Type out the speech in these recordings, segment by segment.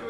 What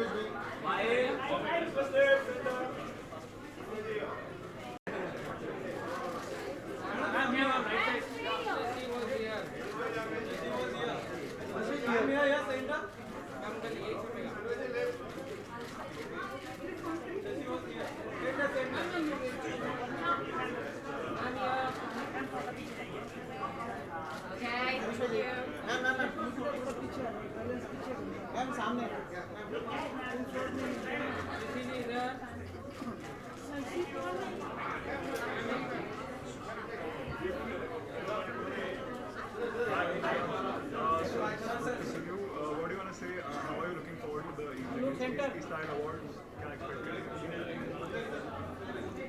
do you want to say? How are you looking forward to the evening? Style awards? Can I expect?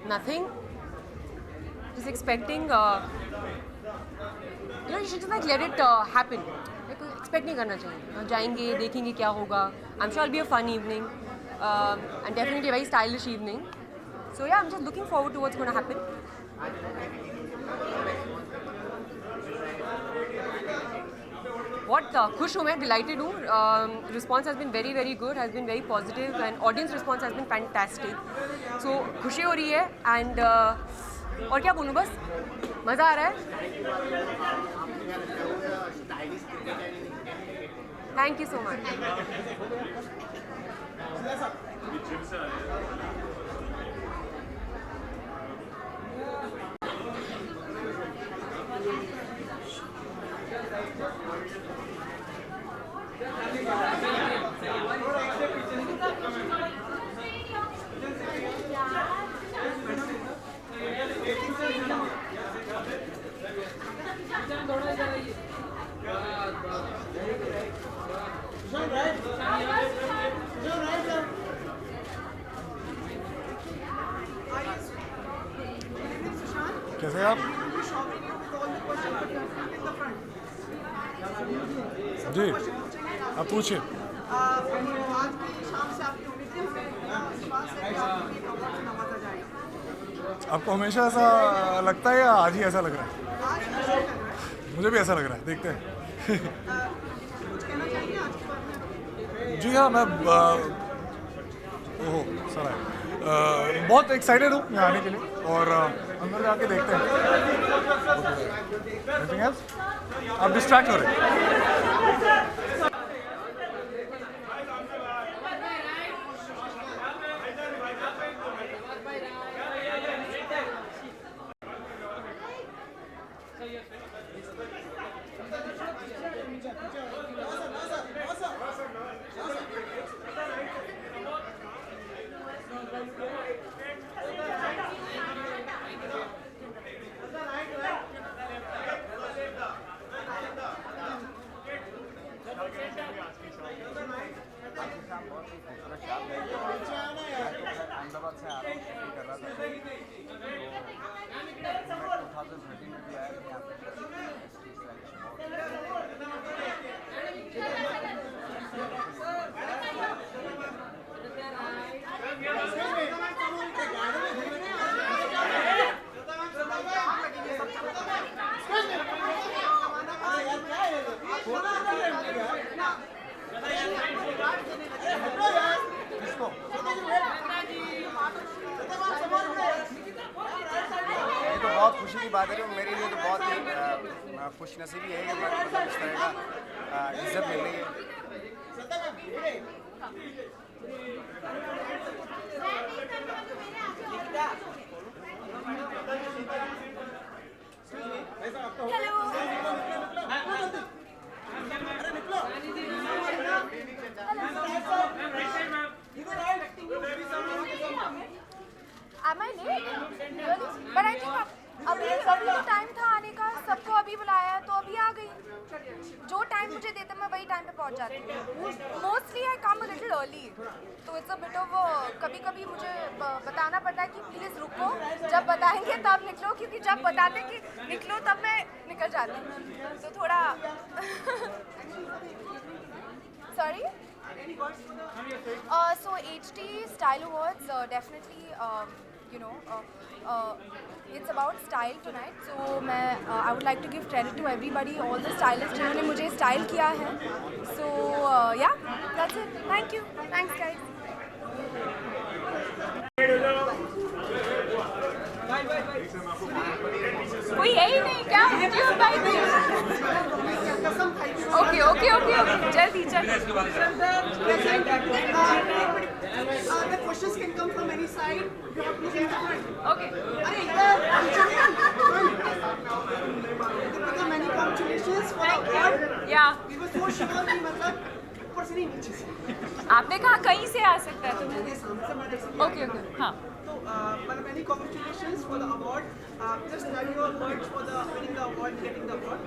Nothing. Just expecting. You should just like let it happen. Like expect नहीं करना चाहिए. जाएंगे, देखेंगे क्या होगा. I'm sure it'll be a fun evening, and definitely a very stylish evening. So yeah, I'm just looking forward to what's going to happen. What खुश हूँ मैं, delighted हूँ. Response has been very very good, has been very positive, and audience response has been fantastic. So खुशी हो रही है and और क्या बोलूँ, बस मज़ा आ रहा है. Thank you so much. कैसे आप? जी, आप पूछिए. आपको हमेशा ऐसा लगता है या आज ही ऐसा लग रहा है? मुझे भी ऐसा लग रहा है, देखते हैं. जी हाँ, मैं ओहो सर बहुत एक्साइटेड हूँ यहाँ आने के लिए और अंदर जाके देखते हैं. Anything else? आप डिस्ट्रैक्ट हो रहे हैं. बहुत खुशी की बात है. मेरे लिए तो बहुत ही खुशनसीबी है कि मतलब इस तरह का इज्जत मिल रही है. Am I late? Really? But I think अभी तो टाइम था आने का, सबको अभी बुलाया है तो अभी आ गई. जो टाइम मुझे देते मैं वही टाइम पे पहुंच जाती हूँ. Mostly I come a little early, तो इट्स अ बिट ऑफ कभी कभी मुझे बताना पड़ता है कि प्लीज़ रुको, जब बताएंगे तब निकलो, क्योंकि जब बताते कि निकलो तब मैं निकल जाती हूँ. तो थोड़ा sorry. So HT Style Awards, definitely you know, it's about style tonight. So I would like to give credit to everybody, all the stylists जिन्होंने मुझे style किया है. So yeah, that's it. Thank you. Thanks guys. कोई है ही नहीं क्या? Okay okay okay जल्दी जल्दी. The questions can come from any side. You have to change the mind. Okay Many congratulations for the award. या We were so sure कि मतलब ऊपर से नहीं नीचे से. आपने कहा कहीं से आ सकता है तुम्हें. ये सामने से मैंने से ओके ओके हाँ. तो मतलब many congratulations for the award. Just tell your words for the winning the award, getting the award.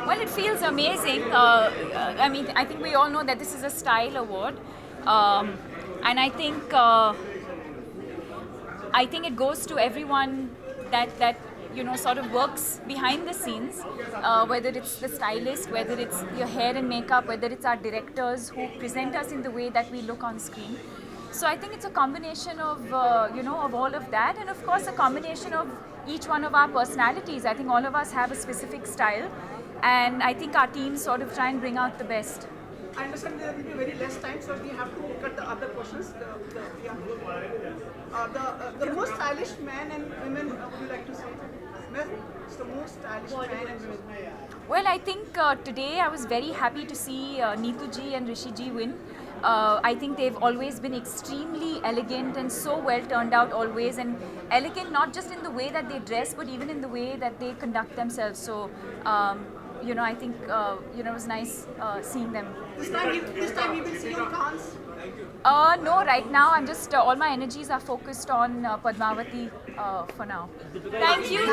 Well, it feels amazing. I mean, I think we all know that this is a style award, and I think it goes to everyone that you know sort of works behind the scenes, whether it's the stylist, whether it's your hair and makeup, whether it's our directors who present us in the way that we look on screen. So I think it's a combination of you know of all of that, and of course a combination of each one of our personalities. I think all of us have a specific style, and I think our teams sort of try and bring out the best. I understand there will be very less time, so we have to cut the other questions. The most stylish man and women, would you like to say? It's the most stylish man and women. Well, I think today I was very happy to see Neetu ji and Rishi ji win. I think they've always been extremely elegant and so well turned out always, and elegant not just in the way that they dress but even in the way that they conduct themselves. So you know, I think you know, it was nice seeing them. This time we will see your dance. No, right now I'm just all my energies are focused on Padmavati for now. Thank you.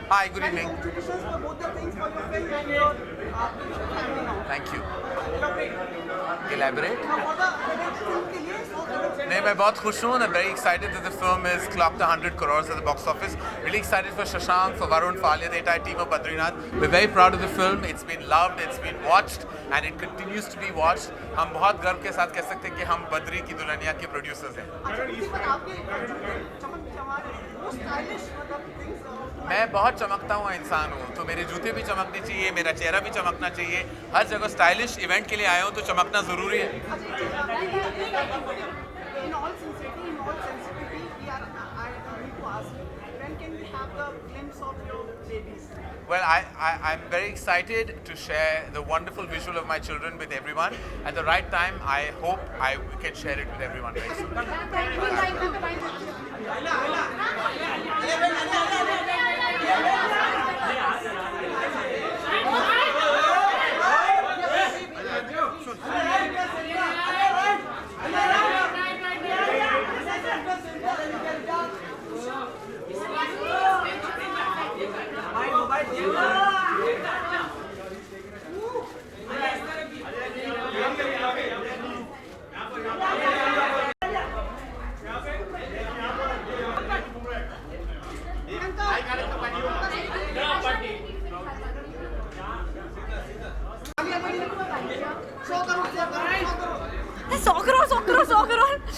Hi, good evening. Congratulations for both the things, for your film and your family now. Thank you. Elaborate? For the film के लिए so नहीं, मैं बहुत खुश हूँ. I'm very excited that the film is clocked 100 crores at the box office. Really excited for Shashank, for Varun, for Alia, the entire team of Badrinath. We're very proud of the film. It's been loved, it's been watched, and it continues to be watched. हम बहुत गर्व के साथ कह सकते हैं कि हम बद्री की दुल्हनिया के प्रोड्यूसर्स हैं. अच्छा, इसी पर आपके चमक चमार most stylish मतलब things. मैं बहुत चमकता हुआ इंसान हूँ, तो मेरे जूते भी चमकने चाहिए, मेरा चेहरा भी चमकना चाहिए. हर जगह स्टाइलिश इवेंट के लिए आया हूँ तो चमकना ज़रूरी है. In all sincerity, in all sensitivity, I need to ask, when can we have the glimpse of your babies? Well, I'm very excited to share the wonderful visual of my children with everyone. At the right time, I hope I can share it with everyone very soon.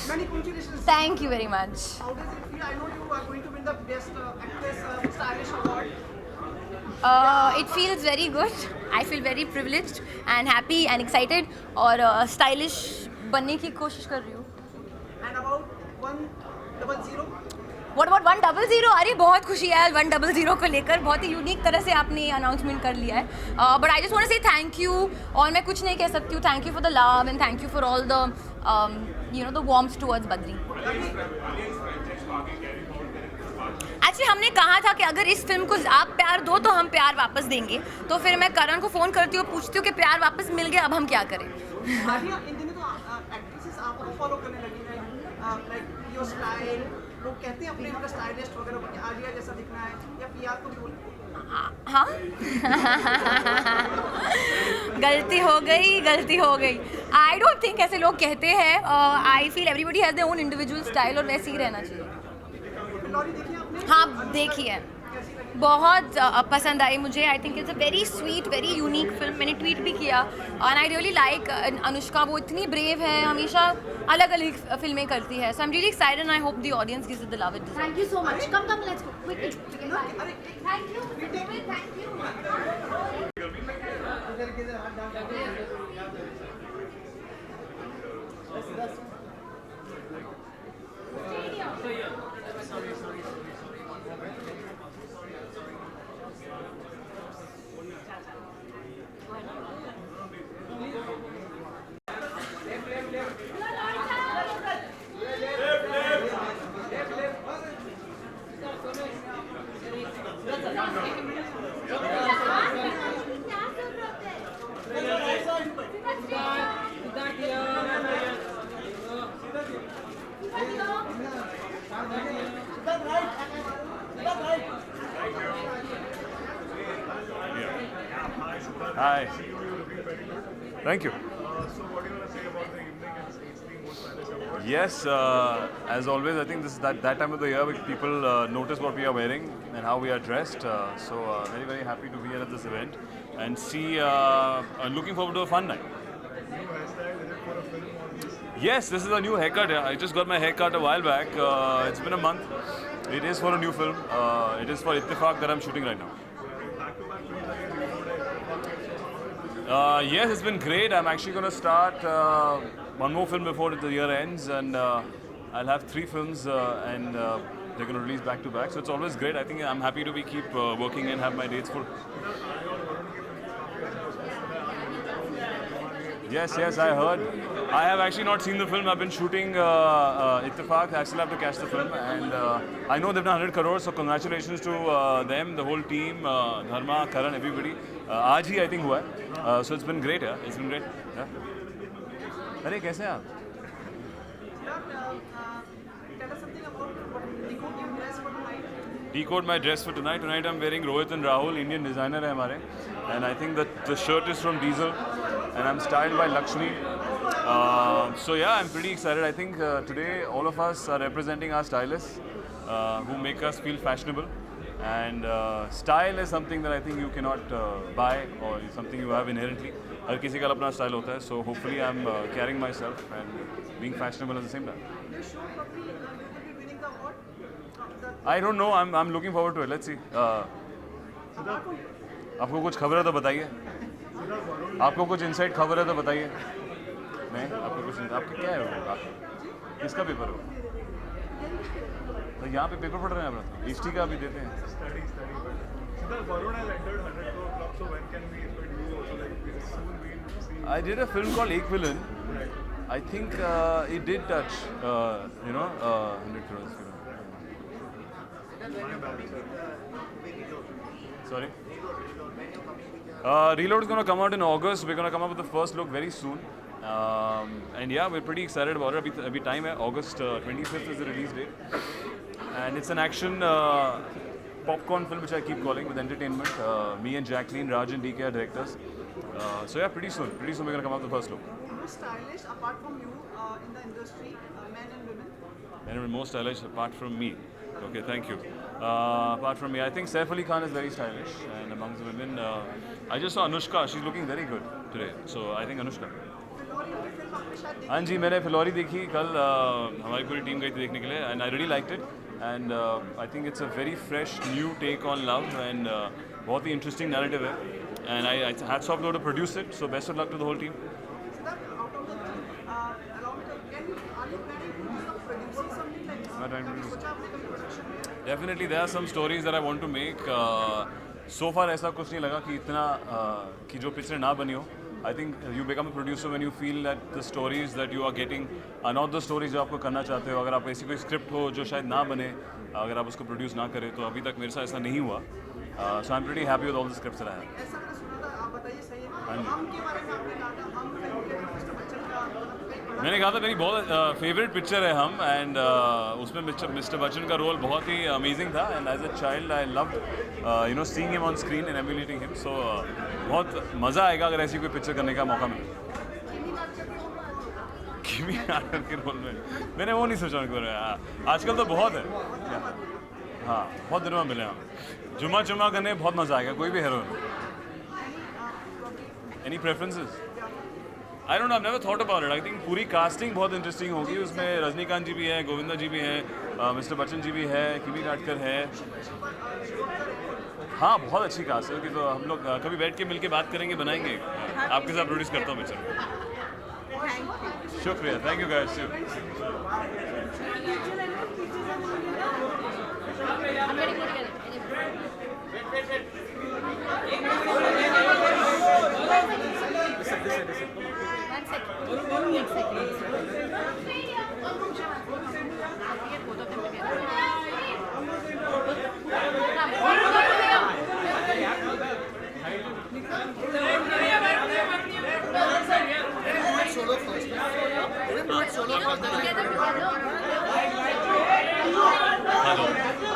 Many congratulations. Thank you very much. How does it feel? I know you are going to win the best actress stylish award. It feels very good. I feel very privileged and happy and excited और stylish बनने की कोशिश कर रही हूँ. And about 100. What about 100? अरे बहुत खुशी है 100 को लेकर. बहुत ही यूनिक तरह से आपने अनाउंसमेंट कर लिया है. But I just want to say thank you. और मैं कुछ नहीं कह सकती हूँ. Thank you for the love and thank you for all the the warmth towards Badri. Actually हमने कहा था कि अगर इस फिल्म को आप प्यार दो तो हम प्यार वापस देंगे. तो फिर मैं करण को फ़ोन करती हूँ, पूछती हूँ कि प्यार वापस मिल गया, अब हम क्या करें. आलिया इन दिनों तो एक्ट्रेसेस आपको फॉलो करने लगी हैं, लाइक योर स्टाइल. लोग कहते हैं अपने मतलब स्टाइलिस्ट वगैरह को कि आलिया जैसा दिखना है, या पीआर को भी बोलते हैं. हाँ. गलती हो गई. आई डोंट थिंक ऐसे लोग कहते हैं. I feel everybody has their own individual style और वैसे ही रहना चाहिए. फिल्लौरी देखी आपने? हाँ देखी है. बहुत पसंद आई मुझे. आई think it's a very sweet very unique film. मैंने ट्वीट भी किया और आई रियली लाइक अनुष्का. वो इतनी ब्रेव है, हमेशा अलग अलग फिल्में करती है. So I am really excited and I hope the audience gives it the love it deserves. Thank you so much. Come, let's go. Quickly. Thank you. Thank you. Hi. Thank you. So what do you want to say about the evening and it's the most stylish award? Yes, as always, I think this is that time of the year where people notice what we are wearing and how we are dressed. So very, very happy to be here at this event and see, looking forward to a fun night. New hairstyle, is it for a film or just Yes, this is a new haircut. I just got my haircut a while back. It's been a month. It is for a new film. It is for Ittifaq that I'm shooting right now. back-to-back films again? Yes, it's been great. I'm actually going to start one more film before the year ends, and I'll have 3 films, and they're going to release back to back. So it's always great. I think I'm happy to keep working and have my dates full. Yes, I heard. I have actually not seen the film. I've been shooting Ittifaq. I still have to catch the film, and I know they've done 100 crores. So congratulations to them, the whole team, Dharma, Karan, everybody. आज ही I think हुआ है. So it's been great. Yeah, it's been great. Yeah. अरे कैसे हैं आप? Tell us something about what decode your dress for tonight. Decode my dress for tonight. Tonight I'm wearing Rohit and Rahul, Indian designer है हमारे, and I think that the shirt is from Diesel, and I'm styled by Lakshmi. So yeah, I'm pretty excited. I think today all of us are representing our stylists who make us feel fashionable. And style is something that I think you cannot buy or something you have inherently. हर किसी का अपना style होता है. So hopefully I'm carrying myself and being fashionable at the same time. You sure probably you will be winning the award? I don't know. I'm looking forward to it. Let's see. आपको कुछ खबर है तो बताइए. आपको कुछ inside खबर है तो बताइए. नहीं, आपको कुछ आपका क्या है? किसका पेपर हो? तो यहाँ पे पेपर पढ़ रहे हैं आप? हिस्ट्री का भी देते हैं. Study. Siddharth, Varun has entered 100 crore club, so when can we expect you also, like, soon we'll see? I did a film called Ek Villain. I think it did touch, 100 crores. Sorry? Reload is going to come out in August. We're going to come up with the first look very soon. And yeah, we're pretty excited about it. Abhi time hai. August 25th is the release date. And it's an action popcorn film, which I keep calling, with entertainment. Me and Jacqueline, Raj and DK are directors. So yeah, pretty soon we're going to come out with the first look. Most stylish apart from you in the industry, men and women? Anyone most stylish apart from me? Okay, thank you. Apart from me, I think Saif Ali Khan is very stylish, and amongst the women, I just saw Anushka. She's looking very good today, so I think Anushka. Phillauri की film आपने हाँ जी, मैंने फिलौरी देखी कल, हमारी पूरी team गई थी देखने के लिए and I really liked it and I think it's a very fresh new take on love and बहुत ही इंटरेस्टिंग नैरेटिव है and I hats off to produce it, so best of luck to the whole team. Definitely, there are some stories that I want to make. So far ऐसा कुछ नहीं लगा कि इतना कि जो पिक्चर ना बनी हो. I think you become a producer when you feel that the stories that you are getting are not the stories जो आपको करना चाहते हो. अगर आप ऐसी कोई स्क्रिप्ट हो जो शायद ना बने, अगर आप उसको प्रोड्यूस ना करें, तो अभी तक मेरे साथ ऐसा नहीं हुआ. So I'm pretty happy with all the scripts that I have. मैंने कहा था मेरी बहुत फेवरेट पिक्चर है हम एंड उसमें मिस्टर बच्चन का रोल बहुत ही अमेजिंग था and as a child I loved seeing him on screen and emulating him. So बहुत मज़ा आएगा अगर ऐसी कोई पिक्चर करने का मौका मिले. किमी आर्टर के रोल में मैंने वो नहीं सोचा उनके बारे में. आजकल तो बहुत है. हाँ, बहुत दिनों में मिले हम. जुम्मा करने बहुत मज़ा आएगा. कोई भी heroine. Any preferences? I don't know, I never thought about it. I think पूरी कास्टिंग बहुत इंटरेस्टिंग होगी. उसमें रजनीकांत जी भी है, गोविंदा जी भी हैं, मिस्टर बच्चन जी भी है, किमी काटकर है. हाँ, बहुत अच्छी कास्ट है कि तो हम लोग कभी बैठ के मिल के बात करेंगे, बनाएंगे. आपके साथ प्रोड्यूस करता हूँ पिक्चर. शुक्रिया. Thank you guys.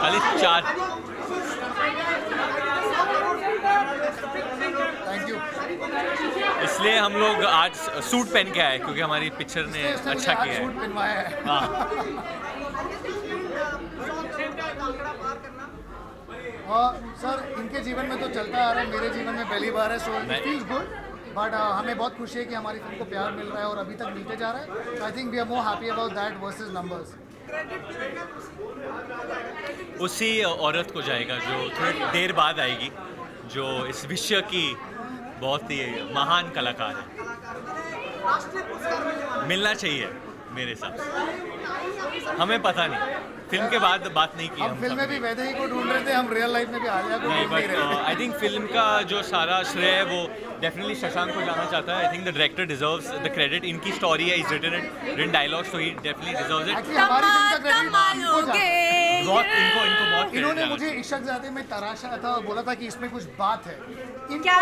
खाली 4. Thank you. इसलिए हम लोग आज सूट पहन के आए क्योंकि हमारी पिक्चर ने अच्छा किया है. सूट पहनवाया है. हाँ सर, इनके जीवन में तो चलता आ रहा है, मेरे जीवन में पहली बार है. So it feels good. But हमें बहुत खुशी है कि हमारी फिल्म को प्यार मिल रहा है और अभी तक मिलते जा रहा है. I think we are more happy about that versus numbers. उसी औरत को जाएगा जो थोड़ी देर बाद आएगी, जो इस विषय की बहुत ही महान कलाकार है. मिलना चाहिए मेरे हिसाब से. हमें पता नहीं, फिल्म के बाद बात नहीं की. हम फिल्म में भी वैदे ही को ढूंढ रहे थे, हम रियल लाइफ में भी आलिया को ढूंढ नहीं रहे. आई थिंक फिल्म का जो सारा श्रेय है वो डेफिनेटली शशांक को जाना चाहता है. I think the director deserves the credit. इनकी स्टोरी है, इज रिटन डायलॉग्स, तो ही डेफिनेटली डिजर्व्स इट. एक्चुअली हमारी फिल्म का क्रेडिट इनको जाता है. इनको बहुत इन्होंने मुझे इश्कज़ादे में तराशा था और बोला था कि इसमें कुछ बात है. क्या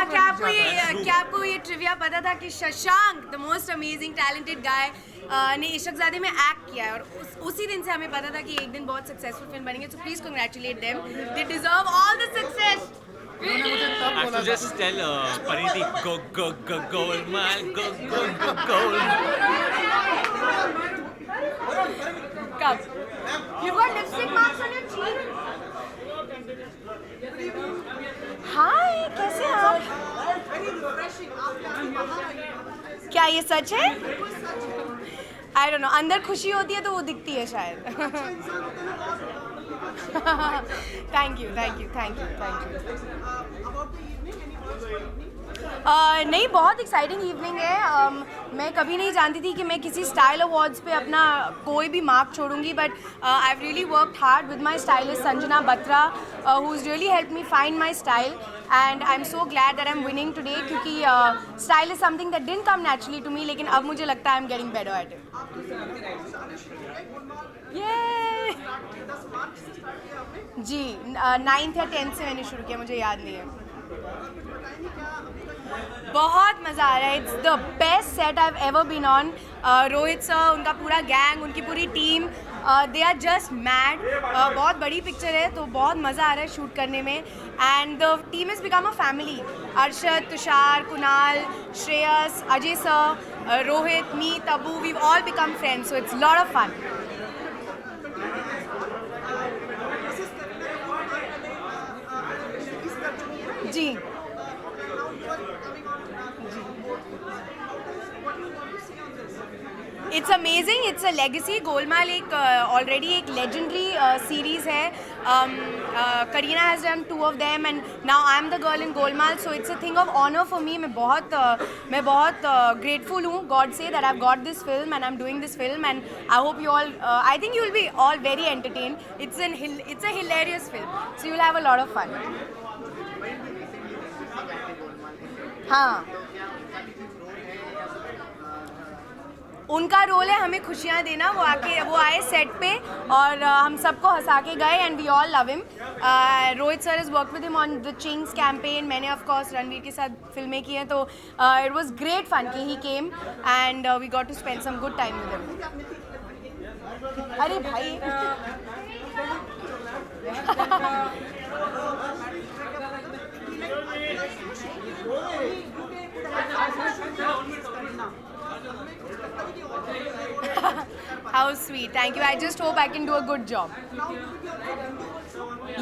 आपको ये ट्रिविया पता था कि Shashank the most amazing talented guy ने इश्कज़ादे में एक्ट किया है और उसी दिन से हमें पता था कि एक दिन बहुत सक्सेसफुल फिल्म बनेंगे. So please congratulate them. They deserve all the success. I have to just tell Pariti, go Golmaal, go Golmaal. Come. You got lipstick marks on your cheek. Hi, कैसे हैं आप? क्या ये सच है? I don't know. अंदर खुशी होती है तो वो दिखती है शायद. Thank you. नहीं, बहुत एक्साइटिंग इवनिंग है. मैं कभी नहीं जानती थी कि मैं किसी स्टाइल अवार्ड्स पे अपना कोई भी मार्क छोड़ूंगी, but I have really worked hard with my stylist Sanjana Batra, who is really help me find my style, and I am so glad that I am winning today, क्योंकि style is something that didn't come naturally to me, लेकिन अब मुझे लगता है I am getting better at it. ये जी 9th या 10th से मैंने शुरू किया, मुझे याद नहीं है. बहुत मज़ा आ रहा है. It's the best set I have ever been on. Rohit sir, उनका पूरा गैंग, उनकी पूरी team, they are just mad. बहुत बड़ी पिक्चर है तो बहुत मज़ा आ रहा है शूट करने में. And the team is become a family. Arshad, Tushar, Kunal, Shreyas, Ajay sir, Rohit, me, Tabu, we all become friends. So it's lot of fun. जी amazing. It's a legacy. Golmaal एक already एक legendary series है. Kareena has done 2 of them and now I'm the girl in Golmaal. So it's a thing of honor for me. मैं बहुत grateful हूँ God से that I've got this film and I'm doing this film and I hope you all. I think you will be all very entertained. It's a hilarious film. So you'll have a lot of fun. हाँ. उनका role है हमें खुशियाँ देना. वो आए set पे और हम सबको हंसा के गए and we all love him. Rohit sir is work with him on the Ching's campaign. मैंने ऑफ कोर्स रणवीर के साथ फिल्में की हैं तो इट वाज ग्रेट फन कि he came and we got to spend some good time with him. अरे भाई How sweet. Thank you. I just hope I can do a good job.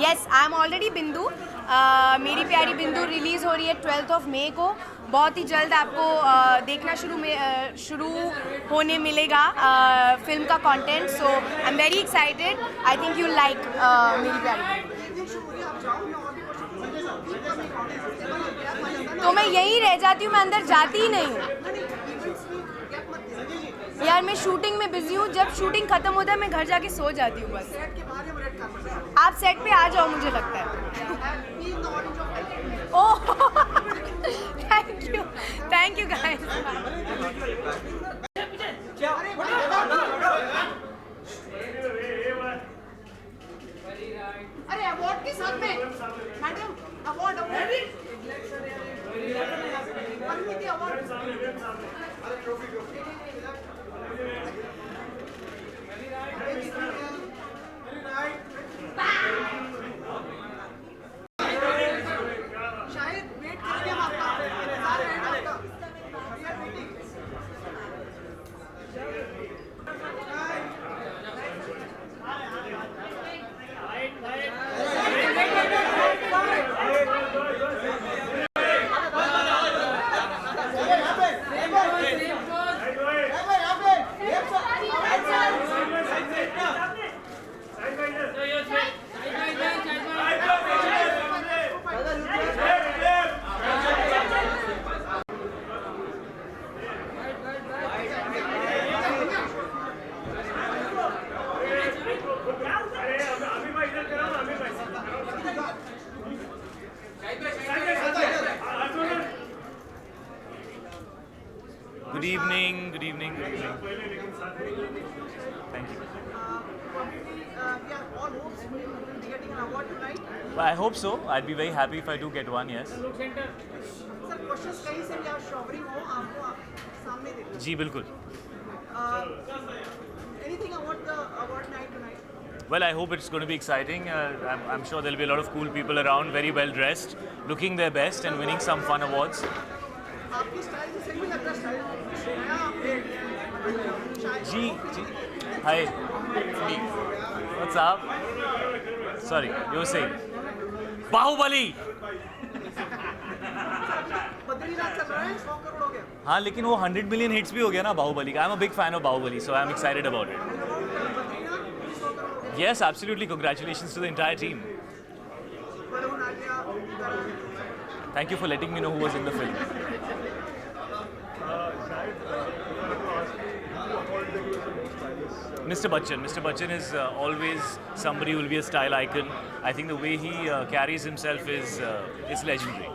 Yes, I am already Bindu. मेरी प्यारी बिंदु release हो रही है 12th of May को. बहुत ही जल्द आपको देखना शुरू होने मिलेगा फिल्म का content. So I am very excited. I think you like मेरी प्यारी. तो मैं यहीं रह जाती हूँ. मैं अंदर जाती ही नहीं हूँ यार. मैं शूटिंग में बिजी हूँ. जब शूटिंग खत्म होता है मैं घर जाके सो जाती हूँ बस. आप सेट पे आ जाओ मुझे लगता है. Oh thank you guys. अरे अवार्ड के साथ में मैडम अवार्ड शायद वेट करेंगे हम आपका. Good evening. Thank you. We are all hopes we will be getting an award tonight. Well, I hope so. I'd be very happy if I do get one, yes. Sir questions कहीं से भी आप showering हो आपको सामने देखो. जी बिल्कुल. Anything about the award night tonight? Well, I hope it's going to be exciting. I'm sure there'll be a lot of cool people around, very well dressed, looking their best and winning some fun awards. आपकी style से सही लग रहा है. जी. Hi. What's up? Sorry, you were saying. Baahubali. Badrinath चल रहा है 100 करोड़ हो गया. हाँ लेकिन वो 100 million hits भी हो गया ना बाहुबली का. I'm a big fan of Baahubali, so I'm excited about it. Yes, absolutely. Congratulations to the entire team. Thank you for letting me know who was in the film. Mr. Bachchan. Mr. Bachchan is always somebody who will be a style icon. I think the way he carries himself is legendary.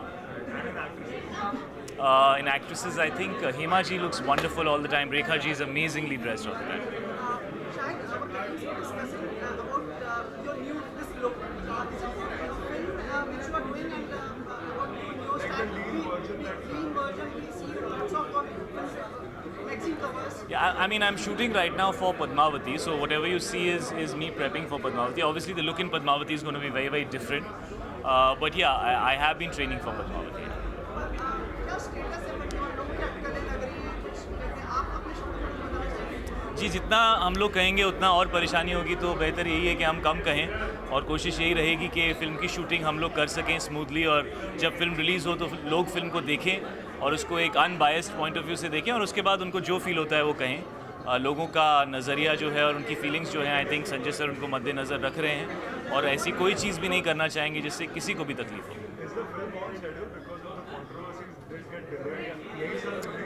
In actresses, I think Hema ji looks wonderful all the time. Rekha ji is amazingly dressed all the time. Discussing about your new this look. Is it a film which you are doing and about your style? Green version, we see lots of magazine covers. Yeah, I mean, I'm shooting right now for Padmavati, so whatever you see is me prepping for Padmavati. Obviously, the look in Padmavati is going to be very, very different. But yeah, I have been training for Padmavati. क्या status है बच्चों लोगों की अटकलें लग रही हैं कुछ कहते हैं आप अपने शो में बताना चाहिए. जी जितना हम लोग कहेंगे उतना और परेशानी होगी, तो बेहतर यही है कि हम कम कहें और कोशिश यही रहेगी कि फ़िल्म की शूटिंग हम लोग कर सकें स्मूथली, और जब फिल्म रिलीज़ हो तो लोग फिल्म को देखें और उसको एक अनबायस्ड पॉइंट ऑफ व्यू से देखें और उसके बाद उनको जो फील होता है वो कहें. लोगों का नज़रिया जो है और उनकी फीलिंग्स जो हैं, आई थिंक संजय सर उनको मद्देनज़र रख रहे हैं और ऐसी कोई चीज़ भी नहीं करना चाहेंगे जिससे किसी को भी तकलीफ हो.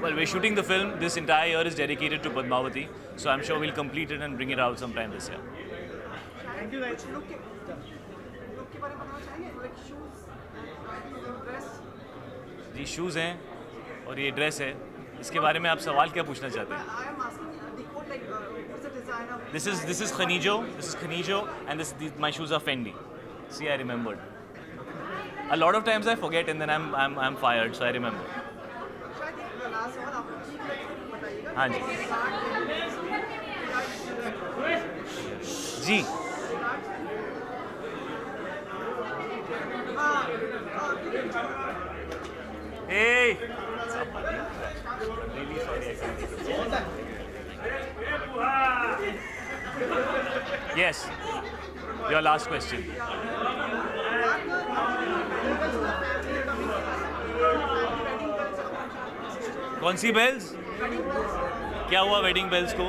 Well, we're shooting the film. This entire year is dedicated to Padmavati, so I'm sure we'll complete it and bring it out sometime this year. Thank you guys. Look के बारे में बताना चाहेंगे? Like shoes, dress. जी shoes हैं और ये dress है. इसके बारे में आप सवाल क्या पूछना चाहते हैं? I am asking the quote like who's the designer? This is Khanijo. This is Khanijo, and my shoes are Fendi. See, I remembered. A lot of times I forget, and then I'm fired, so I remember. शायद एक last सवाल आपको ठीक लगे तो बताइएगा. हाँ जी. जी. Hey. Really sorry, I can't do this. Yes. Your last question. कौन सी बेल्स? क्या हुआ वेडिंग बेल्स को?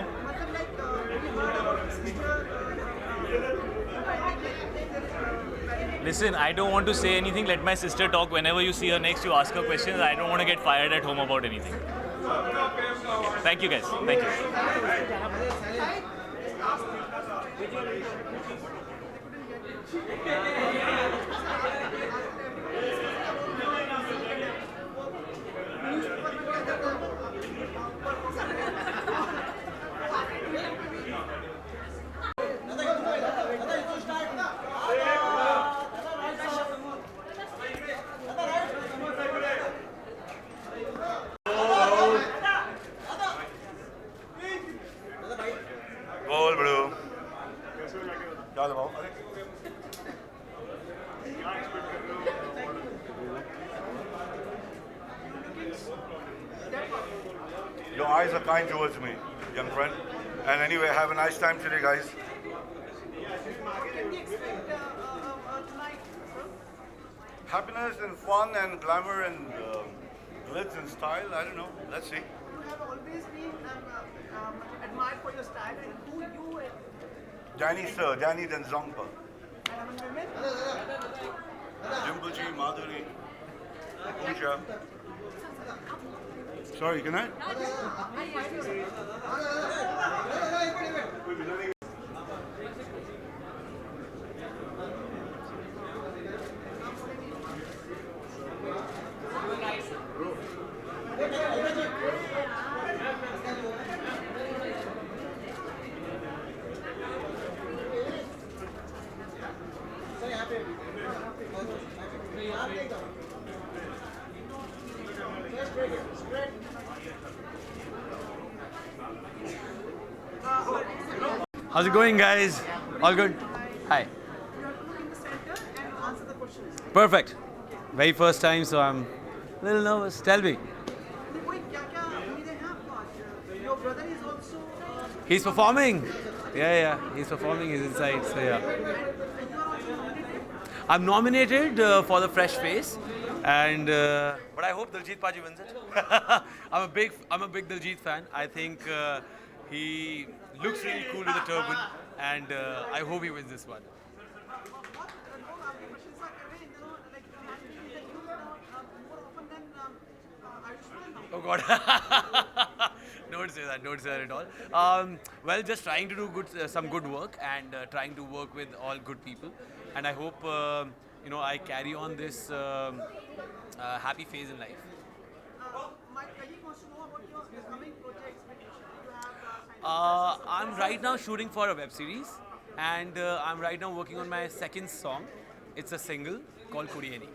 Listen, I don't want to say anything. Let my sister talk. Whenever you see her next, you ask her questions. I don't want to get fired at home about anything. Thank you, guys. Thank you. बोल बड़ो क्या दबाओ Your eyes are kind towards me, young friend. And anyway, have a nice time today, guys. What can we expect tonight, sir? Happiness and fun and glamour and glitz and style. I don't know. Let's see. You have always been admired for your style and who you Danny sir, Danny then Zongpa. and among women. Dimple Ji, Madhuri, Pooja. Sorry, can I? How's it going, guys? All good? Hi. You have to look in the center and answer the questions. Perfect. Very first time, so I'm a little nervous. Tell me. कोई क्या-क्या उम्मीदें हैं आपको आज? Your brother is also. He's performing. Yeah. He's performing. He's inside. So yeah. I'm nominated for the Fresh Face, and but I hope Diljit Paji wins it. I'm a big Diljit fan. I think he looks really cool with a turban, and I hope he wins this one. बहुत लोग आपकी प्रशंसा कर रहे हैं इन दिनों like has been interviewed more often than Ayushmann. Oh God. Don't say that at all. Well, just trying to do some good work and trying to work with all good people. And I hope, I carry on this happy phase in life. My colleague wants to know about your coming projects. You have I'm right now shooting for a web series. And I'm right now working on my second song. It's a single called Kurieni.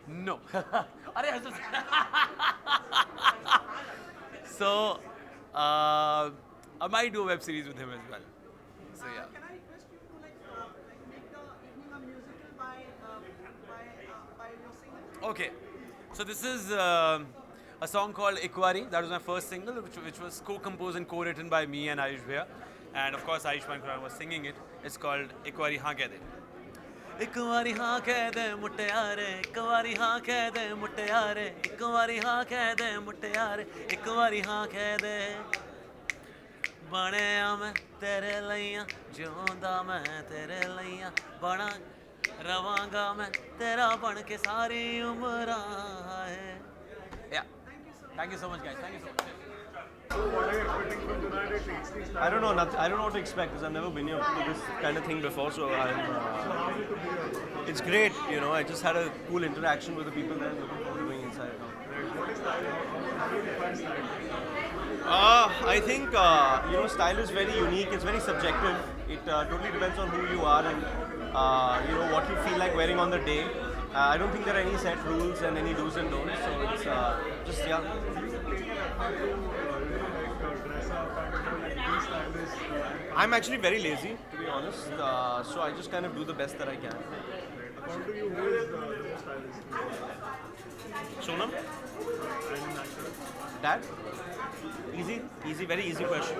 No. So, I might do a web series with him as well. So yeah. Can I request you to make the evening a musical by your singer? Okay. So this is a song called Ikwari. That was my first single, which was co-composed and co-written by me and Ayush Bhaiya. And of course, Ayushmann Khurrana was singing it. It's called Ikwari Haan Keh De. ਇੱਕ ਵਾਰੀ ਹਾਂ ਕਹਿ ਦੇ ਮੁਟਿਆਰੇ ਇੱਕ ਵਾਰੀ ਹਾਂ ਕਹਿ ਦੇ ਮੁਟਿਆਰੇ ਇੱਕ ਵਾਰੀ ਹਾਂ ਕਹਿ ਦੇ ਮੁਟਿਆਰੇ ਇੱਕ ਵਾਰੀ ਹਾਂ ਕਹਿ ਦੇ ਬਣਿਆ ਮੈਂ ਤੇਰੇ ਲਈਆਂ ਜਿਉਂਦਾ ਮੈਂ ਤੇਰੇ ਲਈਆਂ ਬਣਾ ਰਵਾਂਗਾ ਮੈਂ ਤੇਰਾ ਬਣ ਕੇ ਸਾਰੀ ਉਮਰਾਂ ਹੈ yeah thank you so much guys thank you so much So what are you expecting from tonight at Tasty Style? I don't know. I don't know what to expect because I've never been here to this kind of thing before. So I'm. It's great, you know. I just had a cool interaction with the people there. Looking forward to going inside now. What is style? How do you define style? I think you know, style is very unique. It's very subjective. It totally depends on who you are and you know what you feel like wearing on the day. I don't think there are any set rules and any do's and don'ts. So it's just yeah. I'm actually very lazy, to be honest. So I just kind of do the best that I can. According to you, who is the most stylish? Sonam? Dad? Easy, very easy question.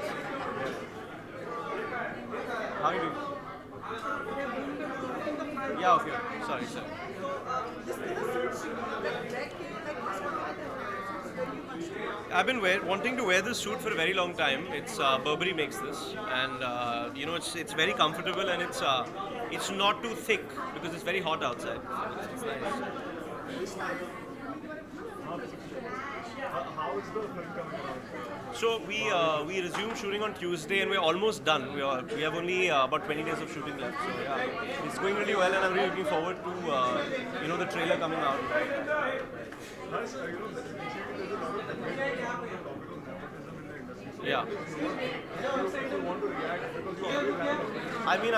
How are you doing? Yeah, okay. Sorry, sir. I've been wanting to wear this suit for a very long time. It's Burberry makes this, and you know it's very comfortable and it's not too thick because it's very hot outside. It's nice. How is the film coming out? So we resume shooting on Tuesday and we're almost done. We have only about 20 days of shooting left. So yeah, it's going really well and I'm really looking forward to you know the trailer coming out. Plus, you know, there's a lot of debate on the topic of nepotism in the industry. So Yeah. people want to react because you always have a I mean,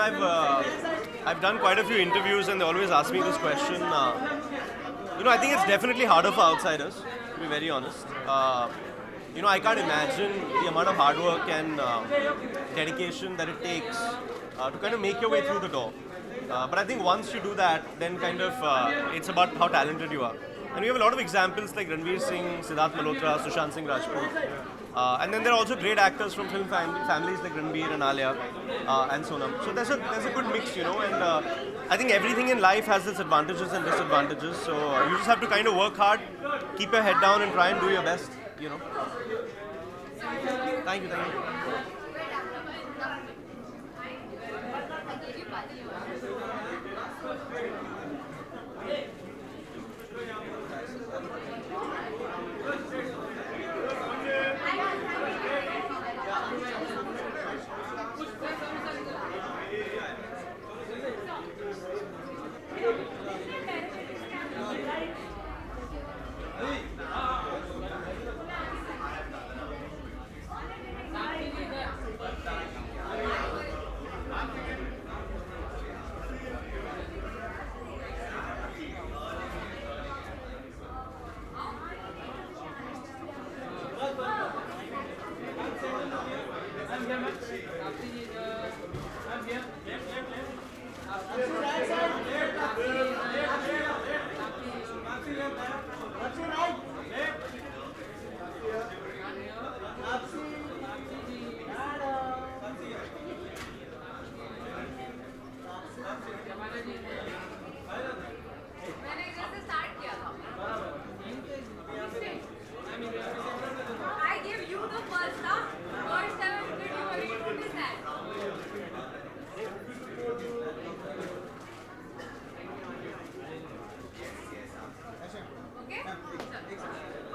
I've done quite a few interviews and they always ask me this question. You know, I think it's definitely harder for outsiders, to be very honest. You know, I can't imagine the amount of hard work and dedication that it takes to kind of make your way through the door. But I think once you do that, then kind of it's about how talented you are. And we have a lot of examples like Ranveer Singh, Siddharth Malhotra, Sushant Singh Rajput. And then there are also great actors from film families like Ranveer and Alia and Sonam. So there's a good mix, you know, and I think everything in life has its advantages and disadvantages. So you just have to kind of work hard, keep your head down and try and do your best, you know. Thank you. I give you the first half. First 7 minutes, you already noticed that. Okay?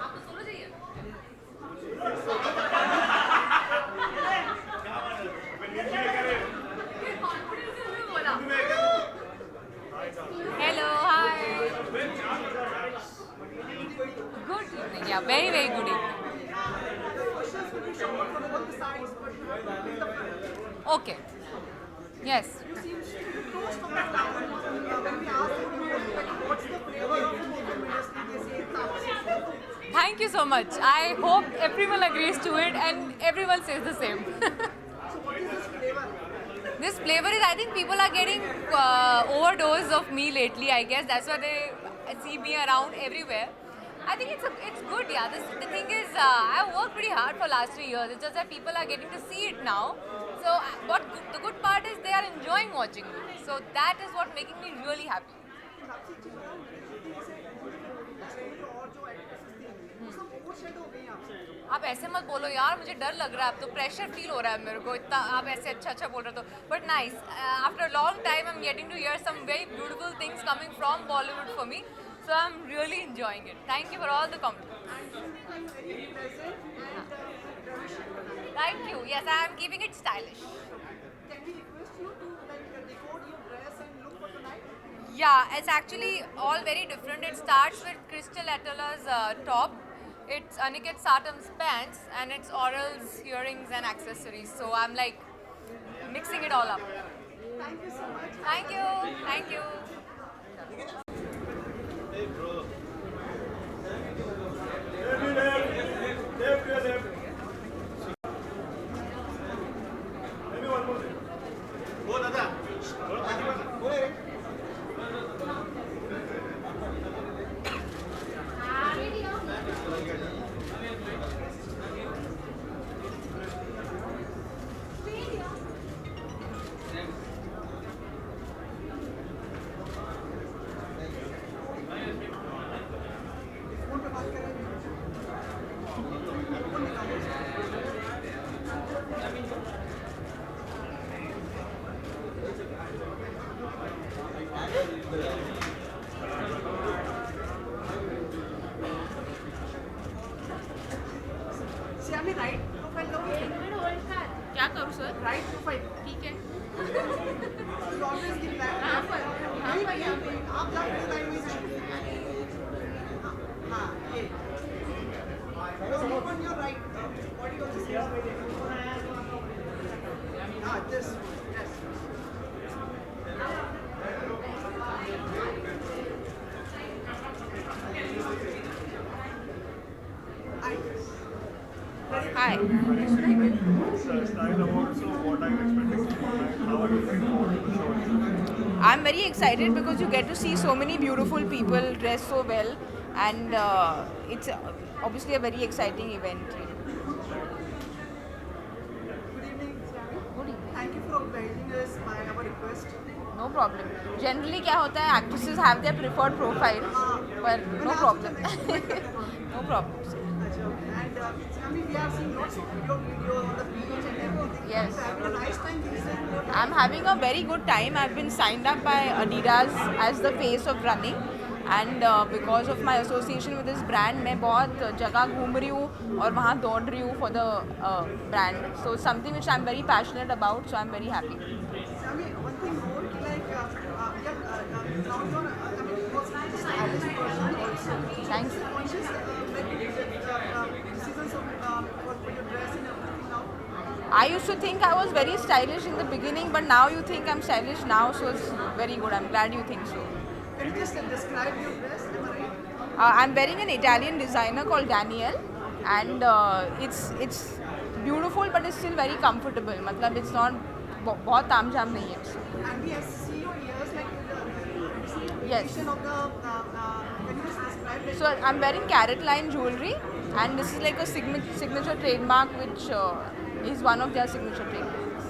आपको solo चाहिए? ये confidence से उसने बोला. Hello, hi. Good evening, yeah, very, very good evening. Okay. Yes. Thank you so much. I hope everyone agrees to it and everyone says the same. This flavor is, I think people are getting overdose of me lately, I guess. That's why they see me around everywhere. I think it's good, yeah. The thing is, I've worked pretty hard for last 3 years. It's just that people are getting to see it now. So the good part is they are enjoying enjoying watching me. So that is what making me really happy. आप ऐसे मत बोलो यार, मुझे डर लग रहा है, अब तो प्रेशर फील हो रहा है मेरे को, इतना आप ऐसे अच्छा बोल रहे हो तो. But nice, after a long time I am getting to hear some very beautiful things coming from Bollywood for me, so I am really enjoying it. Thank you for all the compliments. Thank you. Yes, I am keeping it stylish. Can we request you to decode your dress and look for tonight? Yeah, it's actually all very different. It starts with Crystal Atala's top. It's Aniket Satam's pants, and it's Oral's earrings and accessories. So I'm like mixing it all up. Thank you so much. Thank you. Thank you. Hey, bro. See, I mean, right profile लोगे? क्या करूँ sir? Right profile. ठीक है. You always give that. नहीं भैया, आप जाओ तो लाइन में से. हाँ, ये. So look on your right. Body on the same. हाँ, this. Yes. Hi. Style Award, so what are you expecting tonight? How are you looking forward to the show? I'm very excited because you get to see so many beautiful people dressed so well, and it's obviously a very exciting event. Good evening, Swami. Good evening. Thank you for obliging us by our request. No problem. Generally क्या होता है, actresses have their preferred profile, but no problem. No problem. And Swami, we have seen lots of your videos on the beach and everything. Yes. So having a nice time recently. I'm having a very good time. I've been signed up by Adidas as the face of running, and because of my association with this brand, मैं बहुत जगह घूम रही हूँ और वहाँ दौड़ रही हूँ for the brand. So it's something which I'm very passionate about. So I'm very happy. Swami, one thing more, like now you're, I mean, was stylish person also. Thank you. Conscious, decisions of for your dress and everything now. I used to think I was very stylish in the beginning, but now you think I'm stylish now, so it's very good. I'm glad you think so. Can you just describe your dress? Am I right? I'm wearing an Italian designer called Daniel, and it's beautiful, but it's still very comfortable. मतलब it's not बहुत तामझाम नहीं है. And we have seen your ears like Yes. of the. Can you just describe it? So I'm wearing Carrot Line jewelry, and this is like a signature trademark, which is one of their signature trademarks.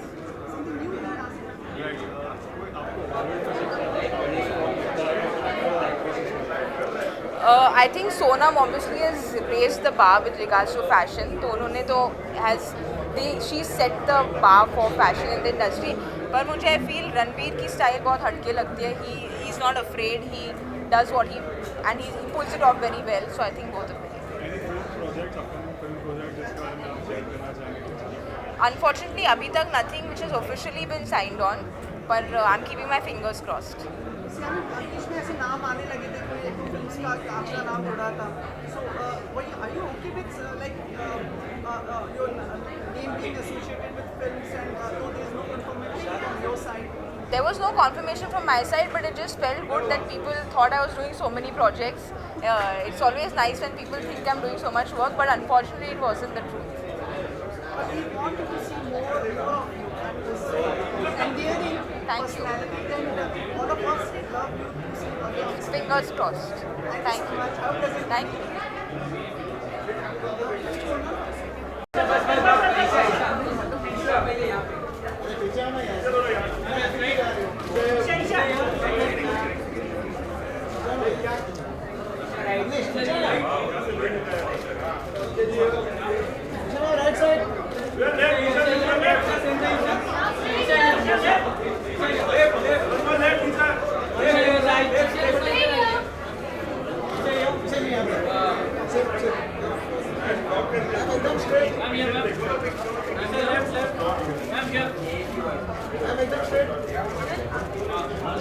Something new in us. I think Sonam obviously has raised the bar with regards to fashion. तो उन्होंने तो she set the bar for fashion in the industry. पर मुझे I feel Ranbir की style बहुत हटके लगती है. He's not afraid. He does what he pulls it off very well. So I think both of them. Any film projects, upcoming film project जिसका आप share करना चाहेंगे? Unfortunately, अभी तक nothing which has officially been signed on. But I'm keeping my fingers crossed. इसमें ऐसे नाम आने लगे थे कोई एक फिल्म्स का आपका नाम जुड़ा था. So वही are you okay with like your name being associated with films and though there is no confirmation from your side? There was no confirmation from my side, but it just felt good that people thought I was doing so many projects. It's always nice when people think I'm doing so much work, but unfortunately it wasn't the truth. But we want to see more of you and this endearing personality. Then all of us love you to see other. Fingers crossed. Thank you. Thank you. चलो यार